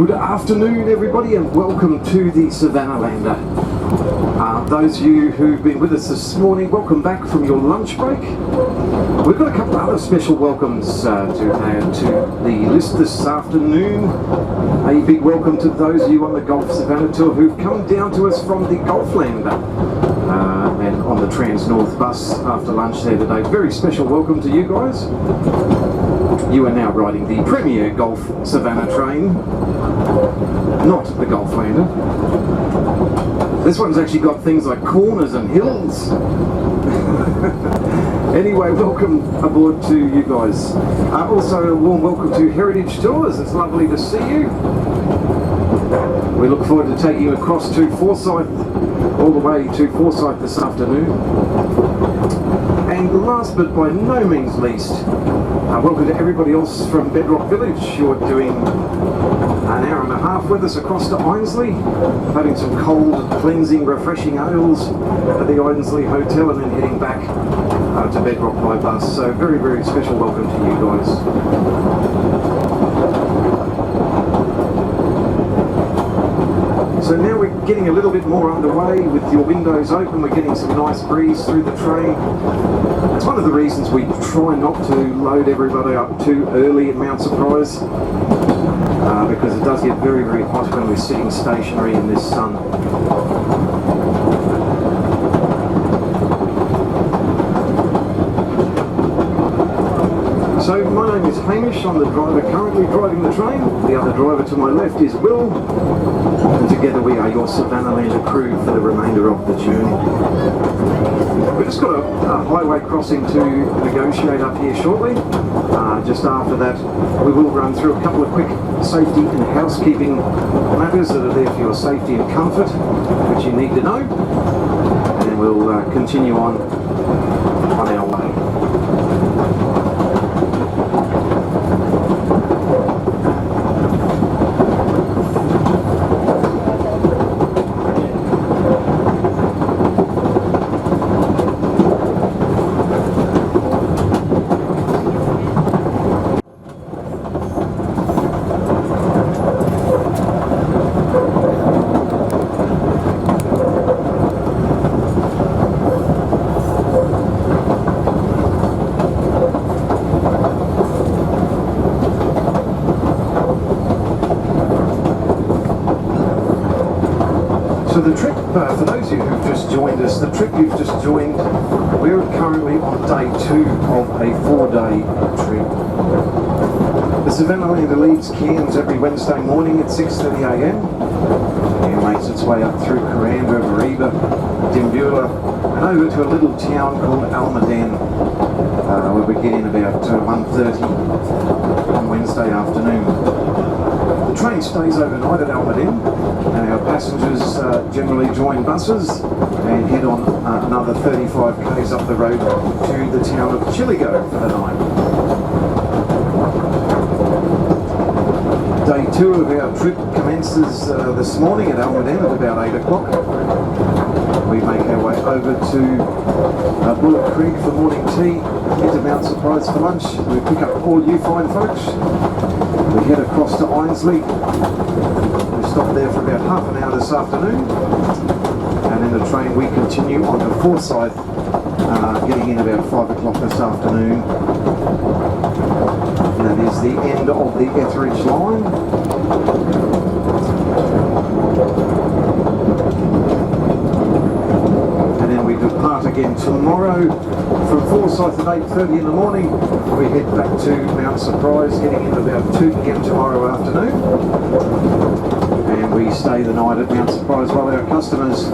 Good afternoon everybody and welcome to the Savannahlander. Those of you who've been with us this morning, welcome back from your lunch break. We've got a couple of other special welcomes to add to the list this afternoon. A big welcome to those of you on the Golf Savannah tour who've come down to us from the Golflander and on the Trans-North bus after lunch there today. Very special welcome to you guys. You are now riding the premier Golf Savannah train, not the Golflander. This one's actually got things like corners and hills. Anyway, welcome aboard to you guys. Also a warm welcome to Heritage Tours. It's lovely to see you. We look forward to taking you across to Forsyth, all the way to Forsyth this afternoon. And last but by no means least, welcome to everybody else from Bedrock Village. You're doing an hour and a half with us across to Einasleigh, having some cold, cleansing, refreshing ales at the Einasleigh Hotel and then heading back to Bedrock by bus. So very, very special welcome to you guys. So now we're getting a little bit more underway with your windows open. We're getting some nice breeze through the train. It's one of the reasons we try not to load everybody up too early at Mount Surprise, because it does get very, very hot when we're sitting stationary in this sun. So my name is Hamish, I'm the driver currently driving the train. The other driver to my left is Will, and together we are your Savannahlander crew for the remainder of the journey. We've just got a highway crossing to negotiate up here shortly. Just after that we will run through a couple of quick safety and housekeeping matters that are there for your safety and comfort, which you need to know, and then we'll continue on our way. The trip, for those of you who've just joined us, the trip you've just joined, we're currently on day 2 of a 4-day trip. The Savannahlander leaves Cairns every Wednesday morning at 6:30 a.m. and makes its way up through Coranda, Mariba, Dimbula and over to a little town called Almaden, where we get in about 1:30 on Wednesday afternoon. The train stays overnight at Almaden, and our passengers generally join buses and head on another 35 k's up the road to the town of Chiligo for the night. Day 2 of our trip commences this morning at Almaden at about 8 o'clock. We make our way over to Bullock Creek for morning tea, into Mount Surprise for lunch. We pick up all you fine folks. We head across to Einasleigh. We stop there for about half an hour this afternoon, and in the train we continue on to Forsyth, getting in about 5 o'clock this afternoon. And that is the end of the Etheridge line. And then we depart again tomorrow from Forsyth at 8:30 in the morning. We head back to Mount Surprise, getting in about 2 p.m. tomorrow afternoon. And we stay the night at Mount Surprise while our customers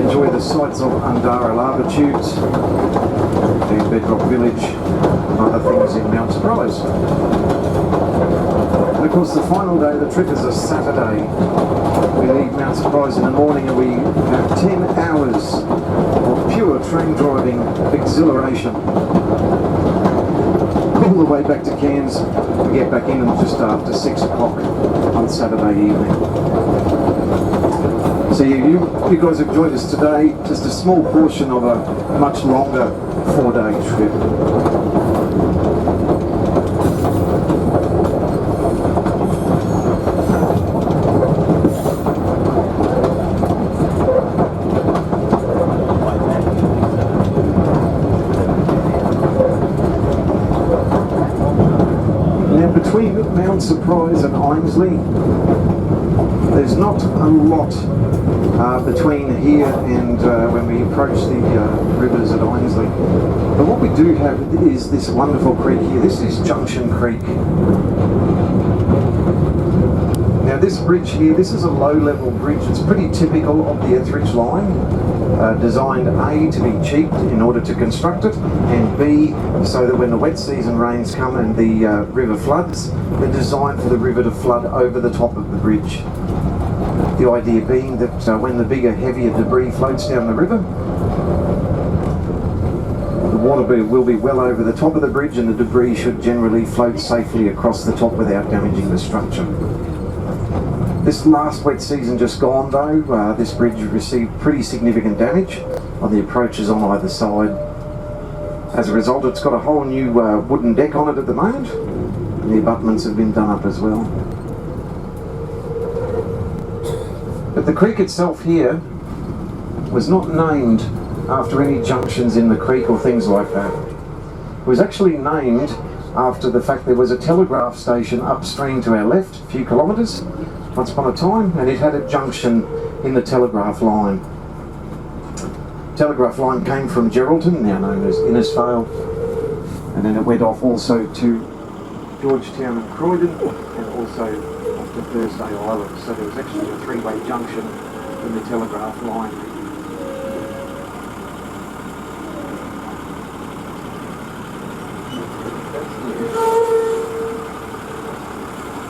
enjoy the sights of Undara lava tubes and Bedrock Village and other things in Mount Surprise. And of course the final day of the trip is a Saturday. We leave Mount Surprise in the morning and we have 10 hours of pure train driving exhilaration. All the way back to Cairns. We get back in just after 6 o'clock on Saturday evening. So you guys have joined us today, just a small portion of a much longer 4-day trip. Mount Surprise and Einasleigh. There's not a lot between here and when we approach the rivers at Einasleigh. But what we do have is this wonderful creek here. This is Junction Creek. Now this bridge here, this is a low-level bridge. It's pretty typical of the Etheridge line. Designed A, to be cheap in order to construct it, and B, so that when the wet season rains come and the river floods, they're designed for the river to flood over the top of the bridge. The idea being that when the bigger, heavier debris floats down the river, the water will be well over the top of the bridge, and the debris should generally float safely across the top without damaging the structure. This last wet season just gone though, this bridge received pretty significant damage on the approaches on either side. As a result, it's got a whole new wooden deck on it at the moment, and the abutments have been done up as well. But the creek itself here was not named after any junctions in the creek or things like that. It was actually named after the fact there was a telegraph station upstream to our left, a few kilometres, once upon a time, and it had a junction in the telegraph line. Telegraph line came from Geraldton, now known as Innisfail, and then it went off also to Georgetown and Croydon, and also off to Thursday Island. So there was actually a three-way junction in the telegraph line.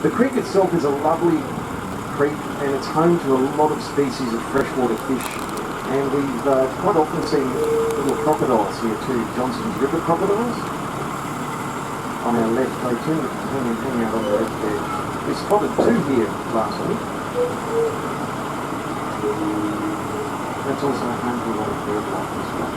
The creek itself is a lovely creek, and it's home to a lot of species of freshwater fish, and we've quite often seen little crocodiles here too, Johnson's River crocodiles. On our left, they tend to hang out on the left edge. We spotted two here last week. That's also home to a lot of bird life as well.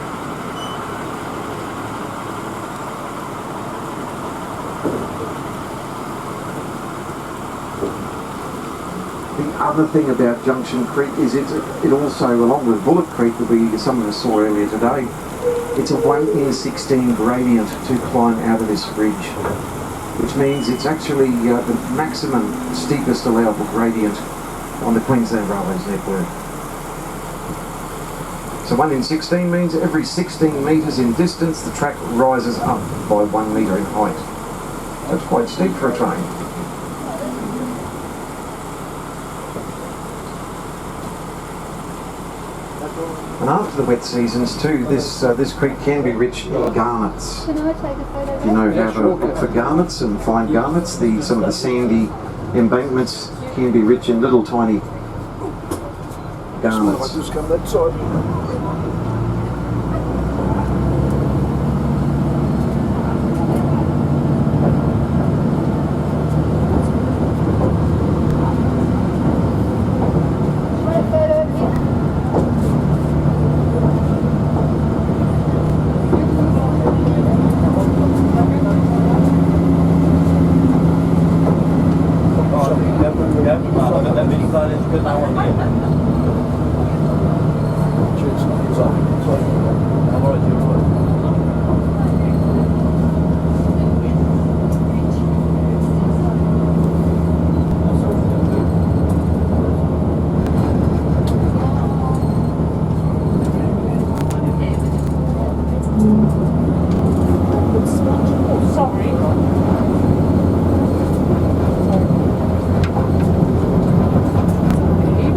The other thing about Junction Creek is it also, along with Bullock Creek, that some of us saw earlier today, it's a 1 in 16 gradient to climb out of this bridge, which means it's actually the maximum steepest allowable gradient on the Queensland Railways network. So 1 in 16 means every 16 metres in distance the track rises up by 1 metre in height. So it's quite steep for a train. And after the wet seasons too, this creek can be rich in garnets. Can I take a photo? If you know how to look for garnets and find garnets, some of the sandy embankments can be rich in little tiny garnets. Just come that side.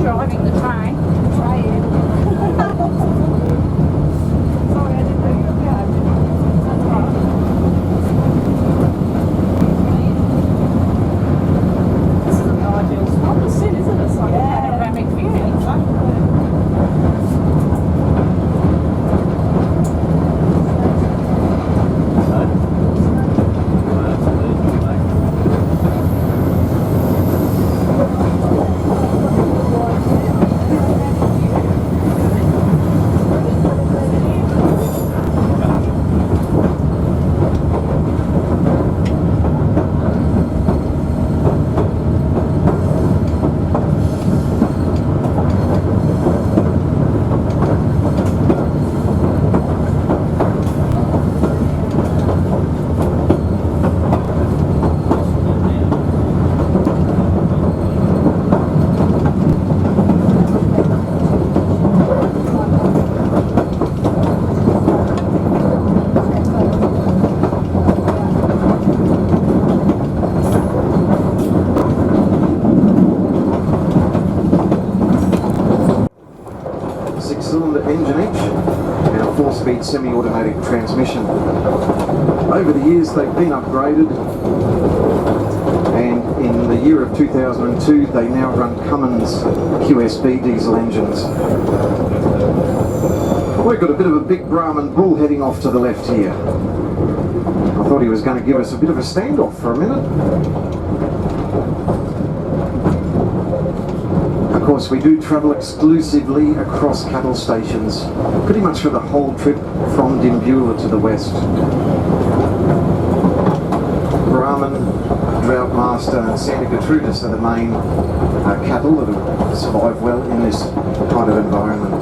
Driving the train. 4-speed semi-automatic transmission. Over the years they've been upgraded, and in the year of 2002 they now run Cummins QSB diesel engines. We've got a bit of a big Brahman bull heading off to the left here. I thought he was going to give us a bit of a standoff for a minute. Of course, we do travel exclusively across cattle stations, pretty much for the whole trip from Dimbula to the west. Brahman, Drought Master and Santa Gertrudis are the main cattle that have survived well in this kind of environment.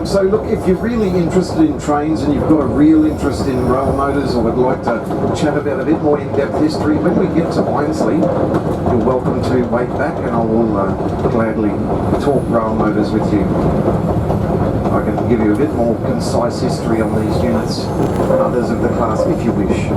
So look, if you're really interested in trains and you've got a real interest in rail motors or would like to chat about a bit more in-depth history, when we get to Einasleigh, you're welcome to wait back and I will gladly talk rail motors with you. I can give you a bit more concise history on these units and others of the class if you wish.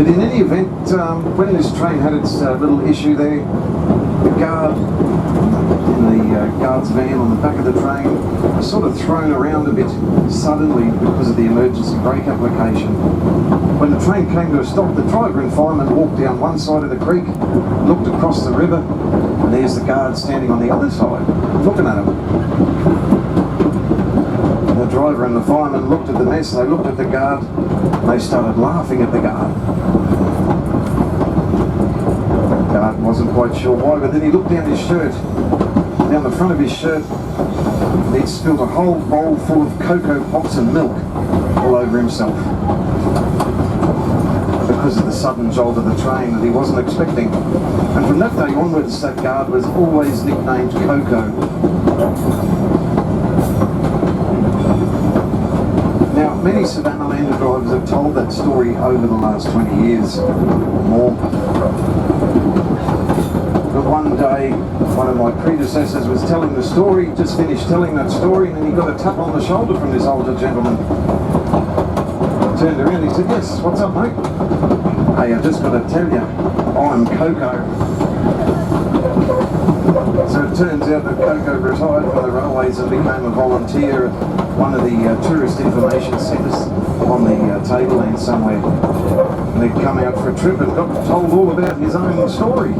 But in any event, when this train had its little issue there, the guard in the guard's van on the back of the train was sort of thrown around a bit suddenly because of the emergency brake application. When the train came to a stop, the driver and fireman walked down one side of the creek, looked across the river, and there's the guard standing on the other side, looking at him. The driver and the fireman looked at the mess, they looked at the guard, and they started laughing at the guard. The guard wasn't quite sure why, but then he looked down his shirt, down the front of his shirt, and he'd spilled a whole bowl full of cocoa pops and milk all over himself because of the sudden jolt of the train that he wasn't expecting. And from that day onwards, that guard was always nicknamed Coco. Now, many Savannahlander drivers have told that story over the last 20 years or more. But one day, one of my predecessors was telling the story, just finished telling that story, and then he got a tap on the shoulder from this older gentleman. Turned around, he said, "Yes, what's up, mate?" "Hey, I just got to tell you, I'm Coco." So it turns out that Coco retired from the railways and became a volunteer at one of the tourist information centres on the tableland somewhere. And he'd come out for a trip and got told all about his own story.